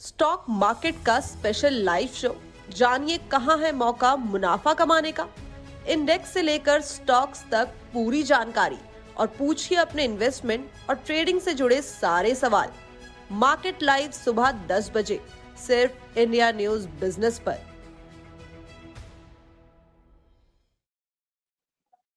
Stock market का special live show. जानिए कहां है मौका मुनाफा कमाने का। इंडेक्स से लेकर स्टॉक्स तक पूरी जानकारी और पूछिए अपने इन्वेस्टमेंट और ट्रेडिंग से जुड़े सारे सवाल। मार्केट लाइव सुबह 10 बजे सिर्फ इंडिया न्यूज बिजनेस पर।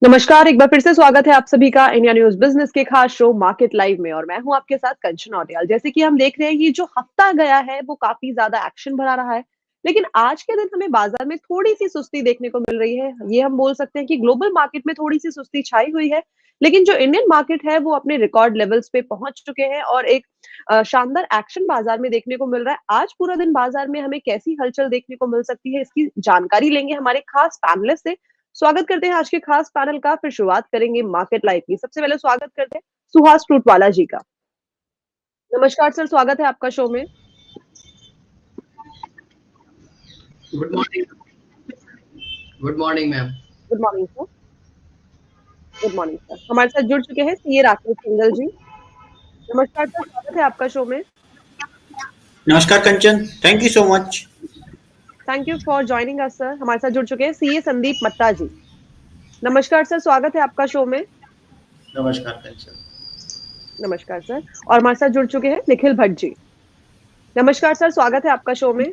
नमस्कार, एक बार फिर से स्वागत है आप सभी का इंडिया न्यूज बिजनेस के खास शो मार्केट लाइव में और मैं हूं आपके साथ कंचन औटियाल। जैसे कि हम देख रहे हैं, ये जो हफ्ता गया है वो काफी ज्यादा एक्शन भरा रहा है, लेकिन आज के दिन हमें बाजार में थोड़ी सी सुस्ती देखने को मिल रही है। ये हम बोल सकते हैं कि ग्लोबल मार्केट में थोड़ी सी सुस्ती छाई हुई है, लेकिन जो इंडियन मार्केट है वो अपने रिकॉर्ड लेवल्स पे पहुंच चुके हैं और एक शानदार एक्शन बाजार में देखने को मिल रहा है। आज पूरा दिन बाजार में हमें कैसी हलचल देखने को मिल सकती है, इसकी जानकारी लेंगे हमारे खास पैनलिस्ट से। स्वागत करते हैं आज के खास पैनल का। फिर शुरुआत करेंगे मार्केट लाइव की। सबसे पहले स्वागत करते हैं सुहास टूटवाला जी का। नमस्कार सर, स्वागत है आपका शो में। Good morning. Good morning ma'am. Good morning sir. Good morning sir. हमारे साथ जुड़ चुके हैं सीए राकेश सिंगल जी। नमस्कार सर, स्वागत है आपका शो में। नमस्कार Kanchan, thank you so much. Thank you for joining us sir. हमारे साथ जुड़ चुके हैं सीए संदीप मट्टा जी। नमस्कार सर, स्वागत है आपका शो में। नमस्कार कंचन। नमस्कार सर। और हमारे साथ जुड़ चुके हैं निखिल भट्ट जी। नमस्कार सर, स्वागत है आपका शो में।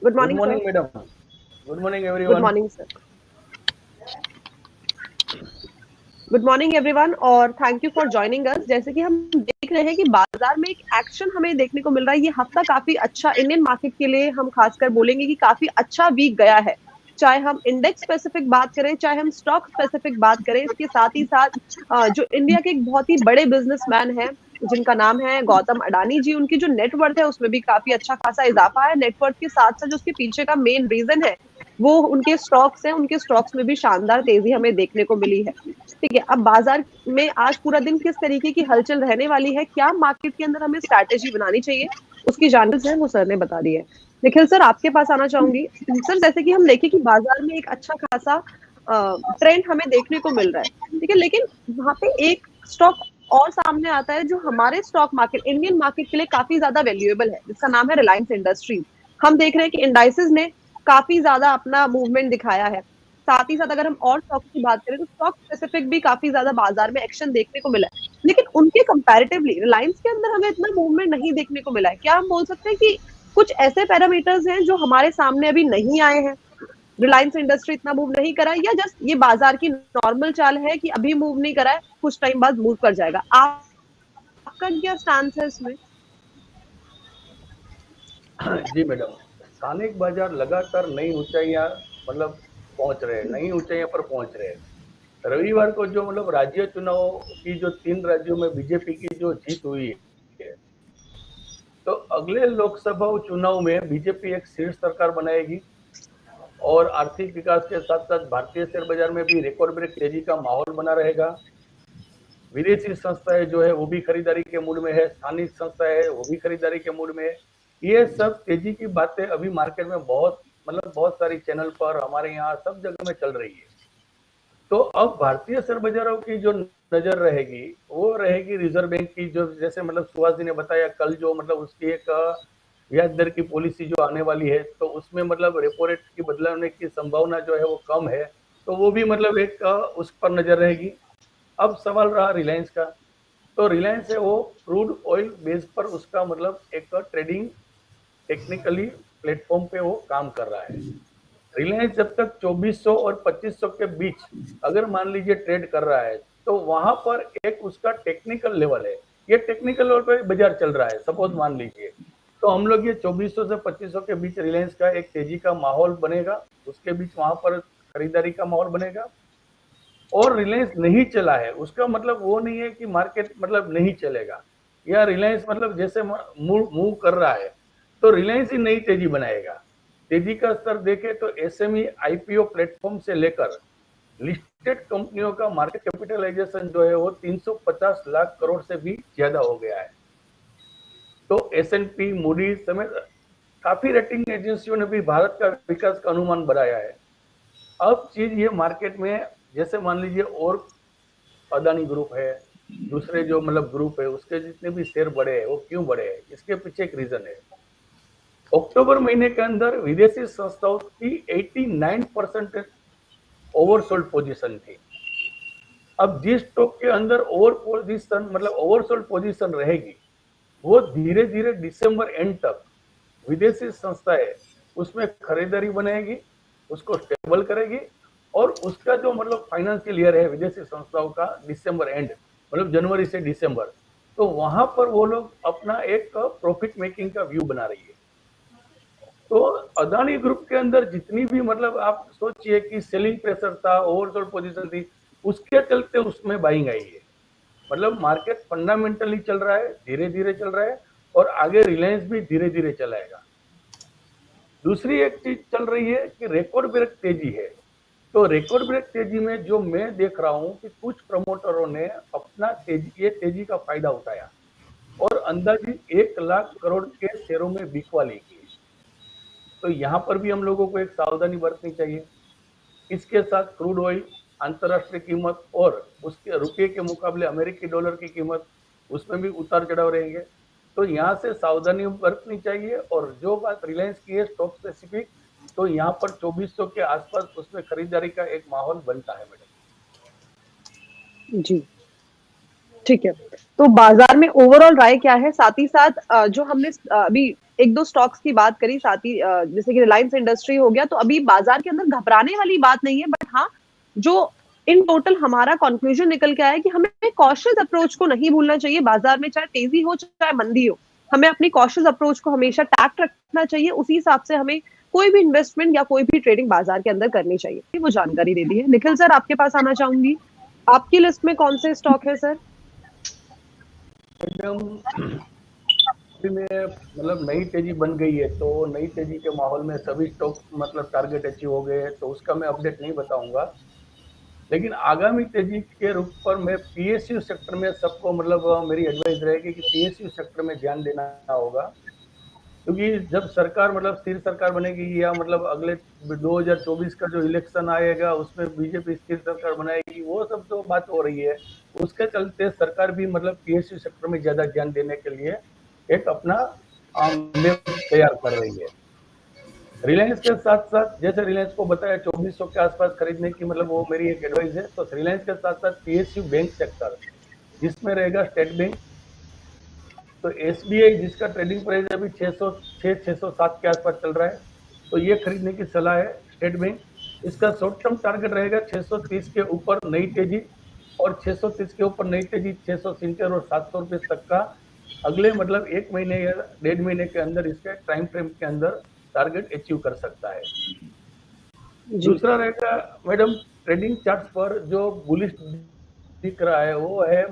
Good morning sir. Madam. Good morning good everyone. Morning sir. Good morning everyone और thank you for joining us. जैसे कि हम देख रहे हैं कि बाजार में एक एक्शन हमें देखने को मिल रहा है। ये हफ्ता काफी अच्छा इंडियन मार्केट के लिए हम खासकर बोलेंगे कि काफी अच्छा वीक गया है। चाहे हम इंडेक्स स्पेसिफिक बात करें, चाहे हम स्टॉक स्पेसिफिक बात करें, इसके साथ ही साथ जो इंडिया के एक बहुत ही बड़े बिजनेसमैन हैं जिनका नाम है गौतम अडानी जी, उनकी जो नेटवर्थ है उसमें भी काफी अच्छा खासा इजाफा है। नेटवर्थ के साथ साथ जो उसके पीछे का मेन रीजन है वो उनके स्टॉक्स हैं। उनके स्टॉक्स में भी शानदार तेजी हमें देखने को मिली है। ठीक है, अब बाजार में आज पूरा दिन किस तरीके की हलचल रहने वाली है, क्या मार्केट के अंदर हमें स्ट्रैटेजी बनानी चाहिए, उसकी जानकारी है वो सर ने बता दी है। निखिल सर, आपके पास आना चाहूंगी। सर, जैसे कि हम देखें कि बाजार में एक अच्छा खासा ट्रेंड हमें देखने को मिल रहा है, ठीक है, लेकिन वहां पे एक स्टॉक और सामने आता है जो हमारे स्टॉक मार्केट इंडियन मार्केट के लिए काफी ज्यादा वैल्यूएबल है, जिसका नाम है रिलायंस इंडस्ट्रीज। हम देख रहे हैं कि इंडाइसेस ने काफी ज्यादा अपना मूवमेंट दिखाया है। साथ ही साथ अगर हम और स्टॉक की बात करें तो स्टॉक स्पेसिफिक भी काफी ज्यादा बाजार में एक्शन देखने को मिला है, लेकिन उनके कंपैरेटिवली रिलायंस के अंदर हमें इतना मूवमेंट नहीं देखने को मिला है। क्या हम बोल सकते हैं कि कुछ ऐसे पैरामीटर्स हैं जो हमारे सामने अभी नहीं आए हैं, रिलायंस इंडस्ट्री इतना मूव नहीं करा है, या जस्ट ये बाजार की नॉर्मल चाल है कि अभी मूव नहीं करा है, कुछ टाइम बाद मूव कर जाएगा? आपका क्या स्टांस है इसमें? जी मैडम, स्थानिक बाजार लगातार नई ऊंचाइयां मतलब पहुंच रहे हैं, नई ऊंचाइयों पर पहुंच रहे हैं। रविवार को जो मतलब राज्य चुनाव की जो 3 राज्यों में बीजेपी की जो जीत हुई है, तो अगले लोकसभा चुनाव में बीजेपी एक शीर्ष सरकार बनाएगी और आर्थिक विकास के साथ साथ भारतीय शेयर बाजार में भी रिकॉर्ड ब्रेक तेजी का माहौल बना रहेगा। विदेशी संस्थाएं जो है वो भी खरीदारी के मूड में है, स्थानीय संस्थाएं है वो भी खरीदारी के मूड में है। ये सब तेजी की बातें अभी मार्केट में बहुत सारी चैनल पर हमारे यहाँ सब जगह में चल रही है। तो अब भारतीय शेयर बाजारों की जो नजर रहेगी वो रहेगी रिजर्व बैंक की, जो जैसे मतलब सुहास जी ने बताया कल जो मतलब उसकी एक ब्याज दर की पॉलिसी जो आने वाली है, तो उसमें मतलब रेपो रेट की बदलाव की संभावना जो है वो कम है, तो वो भी मतलब एक उस पर नजर रहेगी। अब सवाल रहा रिलायंस का, तो रिलायंस है वो क्रूड ऑयल बेस पर उसका मतलब एक ट्रेडिंग टेक्निकली प्लेटफॉर्म पे वो काम कर रहा है। रिलायंस जब तक 2400 और 2500 के बीच अगर मान लीजिए ट्रेड कर रहा है, तो वहां पर एक उसका टेक्निकल लेवल है। ये टेक्निकल लेवल पर बाजार चल रहा है, सपोज मान लीजिए, तो हम लोग ये 2400 से 2500 के बीच रिलायंस का एक तेजी का माहौल बनेगा, उसके बीच वहां पर खरीदारी का माहौल बनेगा। और रिलायंस नहीं चला है उसका मतलब वो नहीं है कि मार्केट मतलब नहीं चलेगा, या रिलायंस मतलब जैसे मूव कर रहा है तो रिलायंस ही नई तेजी बनाएगा। तेजी का स्तर देखें तो एसएमई आईपीओ प्लेटफॉर्म से लेकर लिस्टेड कंपनियों का मार्केट कैपिटलाइजेशन जो है वो 350 लाख करोड़ से भी ज्यादा हो गया है। तो एस&पी, मूडी समेत काफी रेटिंग एजेंसियों ने भी भारत का विकास का अनुमान बढ़ाया है। अब चीज ये मार्केट में जैसे मान लीजिए और अदानी ग्रुप है, दूसरे जो मतलब ग्रुप है उसके जितने भी शेयर बढ़े हैं वो क्यों बढ़े हैं, इसके पीछे एक रीजन है। अक्टूबर महीने के अंदर विदेशी संस्थाओं की 89% ओवरसोल्ड पोजीशन थी। अब जिस स्टॉक के अंदर ओवरसोल्ड पोजीशन रहेगी, वो धीरे धीरे दिसंबर एंड तक विदेशी संस्थाएं उसमें खरीदारी बनाएगी, उसको स्टेबल करेगी, और उसका जो फाइनेंशियल ईयर है विदेशी संस्थाओं का दिसंबर एंड, जनवरी से दिसंबर, तो वहां पर वो लोग अपना एक प्रॉफिट मेकिंग का व्यू बना रही है। तो अदानी ग्रुप के अंदर जितनी भी आप सोचिए कि सेलिंग प्रेशर था, ओवरसोल्ड पोजीशन थी, उसके चलते उसमें बाइंग आई है। मार्केट फंडामेंटली चल रहा है, धीरे धीरे चल रहा है, और आगे रिलायंस भी धीरे धीरे चलाएगा। दूसरी एक चीज चल रही है कि रिकॉर्ड ब्रेक तेजी है। तो रिकॉर्ड ब्रेक तेजी में जो मैं देख रहा हूं कि कुछ प्रमोटरों ने अपना तेजी का फायदा उठाया और अंदाजित 1 लाख करोड़ के शेयरों में बिकवाली की। तो यहाँ पर भी हम लोगों को एक सावधानी बरतनी चाहिए। इसके साथ क्रूड ऑयल अंतर्राष्ट्रीय कीमत और उसके रुपये के मुकाबले अमेरिकी डॉलर की कीमत, उसमें भी उतार चढ़ाव रहेंगे। तो यहाँ से सावधानी बरतनी चाहिए। और जो बात रिलायंस की है स्टॉक स्पेसिफिक, तो यहाँ पर 2400 के आसपास उसमें खरीदारी का एक माहौल बनता है मैडम। जी, ठीक है। तो बाजार में ओवरऑल राय क्या है? साथ ही साथ जो हमने अभी 1-2 स्टॉक्स की बात करी, साथ ही जैसे कि रिलायंस इंडस्ट्री हो गया, तो अभी बाजार के अंदर घबराने वाली बात नहीं है, बट हाँ, जो इन टोटल हमारा कंक्लूजन निकल के आया है कि हमें कॉशियस अप्रोच को नहीं भूलना चाहिए। बाजार में चाहे तेजी हो चाहे मंदी हो, हमें अपनी कॉशियस अप्रोच को हमेशा टैक्ट रखना चाहिए। उसी हिसाब से हमें कोई भी इन्वेस्टमेंट या कोई भी ट्रेडिंग बाजार के अंदर करनी चाहिए। वो जानकारी दे दी है। निखिल सर, आपके पास आना चाहूंगी। आपकी लिस्ट में कौन से स्टॉक है सर? एकदम में नई तेजी बन गई है, तो नई तेजी के माहौल में सभी स्टॉक टारगेट अचीव हो गए हैं, तो उसका मैं अपडेट नहीं बताऊंगा। लेकिन आगामी तेजी के रूप पर मैं पीएसयू सेक्टर में सबको मेरी एडवाइस रहेगी कि पीएसयू सेक्टर में ध्यान देना होगा। क्योंकि जब सरकार स्थिर सरकार बनेगी, या अगले 2024 का जो इलेक्शन आएगा उसमें बीजेपी स्थिर सरकार बनाएगी, वो सब तो बात हो रही है। उसके चलते सरकार भी पीएसयू सेक्टर में ज्यादा ध्यान देने के लिए एक अपना मैप तैयार कर रही है। रिलायंस के साथ साथ, जैसे रिलायंस को बताया 2400 के आसपास खरीदने की वो मेरी एक एडवाइस है। तो रिलायंस के साथ साथ पीएसयू बैंक सेक्टर, जिसमें रहेगा स्टेट बैंक, तो एसबीआई जिसका ट्रेडिंग प्राइस अभी 607 के आसपास चल रहा है, तो ये खरीदने की सलाह है। स्टेट बैंक, इसका शॉर्ट टर्म टारगेट रहेगा 630 के ऊपर नई तेजी, और 630 के ऊपर नई तेजी 670 और 700 रुपये तक का अगले 1 महीने या 1.5 महीने के अंदर इसके टाइम फ्रेम के अंदर टारगेट अचीव कर सकता है। दूसरा रहेगा मैडम, ट्रेडिंग चार्ट्स पर जो बुलिश दिख रहा है वो है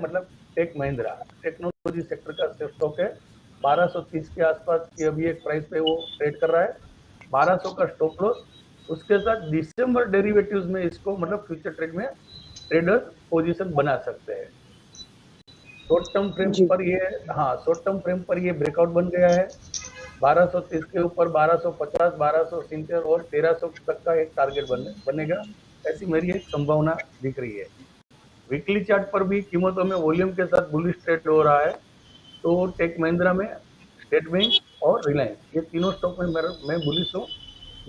टेक महिंद्रा, टेक्नोलॉजी सेक्टर का स्टॉक है। 1230 के आसपास की अभी एक प्राइस पे वो ट्रेड कर रहा है। 1200 का स्टॉप लॉस, उसके साथ दिसंबर डेरिवेटिव्स में इसको फ्यूचर ट्रेड में ट्रेडर्स पोजीशन बना सकते हैं। शॉर्ट टर्म फ्रेम पर ये शॉर्ट टर्म फ्रेम पर ये ब्रेकआउट बन गया है। 1230 के ऊपर 1250, 1270 और 1300 तक का एक टारगेट बनेगा, ऐसी मेरी एक संभावना दिख रही है। वीकली चार्ट पर भी कीमतों में वॉल्यूम के साथ बुलिश ट्रेड हो रहा है। तो टेक महिंद्रा में, स्टेट बैंक और रिलायंस, ये तीनों स्टॉक में मैं बुलिश हूँ।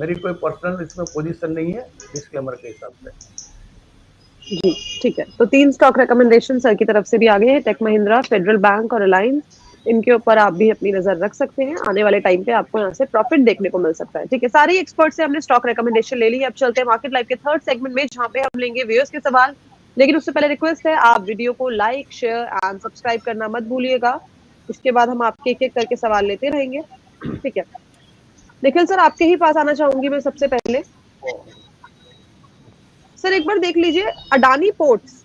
मेरी कोई पर्सनल इसमें पोजीशन नहीं है, डिस्क्लेमर के हिसाब से। जी, ठीक है। तो 3 स्टॉक रिकमेंडेशन सर की तरफ से भी आ गए हैं, टेक महिंद्रा, फेडरल बैंक और रिलायंस। इनके ऊपर आप भी अपनी नजर रख सकते हैं। आने वाले टाइम पे आपको यहाँ से प्रॉफिट देखने को मिल सकता है। ठीक है, सारे एक्सपर्ट से हमने स्टॉक रिकमेंडेशन ले ली। अब चलते हैं मार्केट लाइव के थर्ड सेगमेंट में, जहाँ पे हम लेंगे व्यूअर्स के सवाल। लेकिन उससे पहले रिक्वेस्ट है, आप वीडियो को लाइक, शेयर एंड सब्सक्राइब करना मत भूलिएगा। इसके बाद हम आपके एक एक करके सवाल लेते रहेंगे। ठीक है, निखिल सर, आपके ही पास आना चाहूंगी मैं सबसे पहले। सर, एक बार देख लीजिए अडानी पोर्ट्स,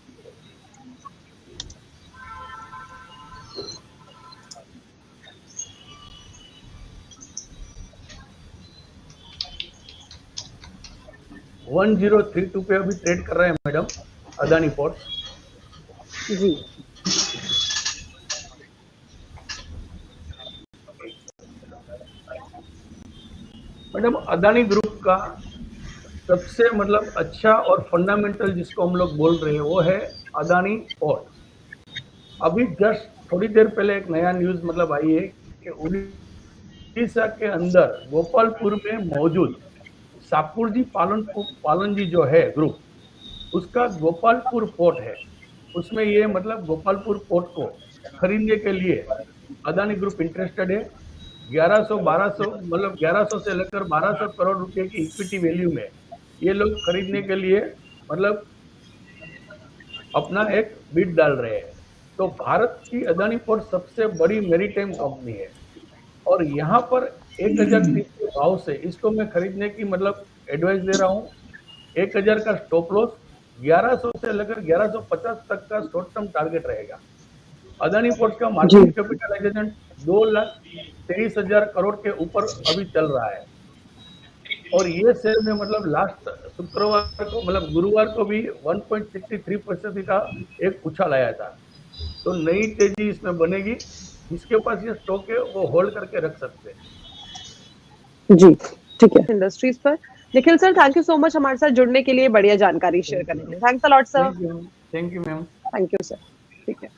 $1032 पे अभी ट्रेड कर रहे हैं मैडम अदानी पोर्ट्स। जी, मैडम अदानी ग्रुप का सबसे अच्छा और फंडामेंटल जिसको हम लोग बोल रहे हैं वो है अदानी पोर्ट। अभी जस्ट थोड़ी देर पहले एक नया न्यूज आई है कि उड़ीसा के अंदर गोपालपुर में मौजूद सापुरजी पालन जी जो है ग्रुप, उसका गोपालपुर पोर्ट है, उसमें ये मतलब गोपालपुर पोर्ट को खरीदने के लिए अदानी ग्रुप इंटरेस्टेड है। 1100-1200 मतलब 1100 से लेकर 1200 करोड़ रुपए की इक्विटी वैल्यू में ये लोग खरीदने के लिए मतलब अपना एक बिड डाल रहे हैं। तो भारत की अदानी पोर्ट सबसे बड़ी मैरीटाइम कंपनी है और यहाँ पर 1030 के भाव से इसको मैं खरीदने की मतलब एडवाइस दे रहा हूँ। 1000 का स्टॉप लॉस, 1100 से लेकर 1150 तक का शॉर्ट टर्म टारगेट रहेगा। अदानी पोर्ट का मार्केट कैपिटलाइजेशन 2,23,000 करोड़ के ऊपर अभी चल रहा है और ये शेयर में मतलब लास्ट शुक्रवार को मतलब गुरुवार को भी 1.63% का एक उछाल आया था। तो नई तेजी इसमें बनेगी। जिसके पास ये स्टॉक है वो होल्ड करके रख सकते हैं। जी ठीक है। इंडस्ट्रीज पर Nikhil sir, thank you so much हमारे साथ जुड़ने के लिए, बढ़िया जानकारी शेयर करने के लिए। Thanks a lot sir. Thank you ma'am. Thank you sir. ठीक है।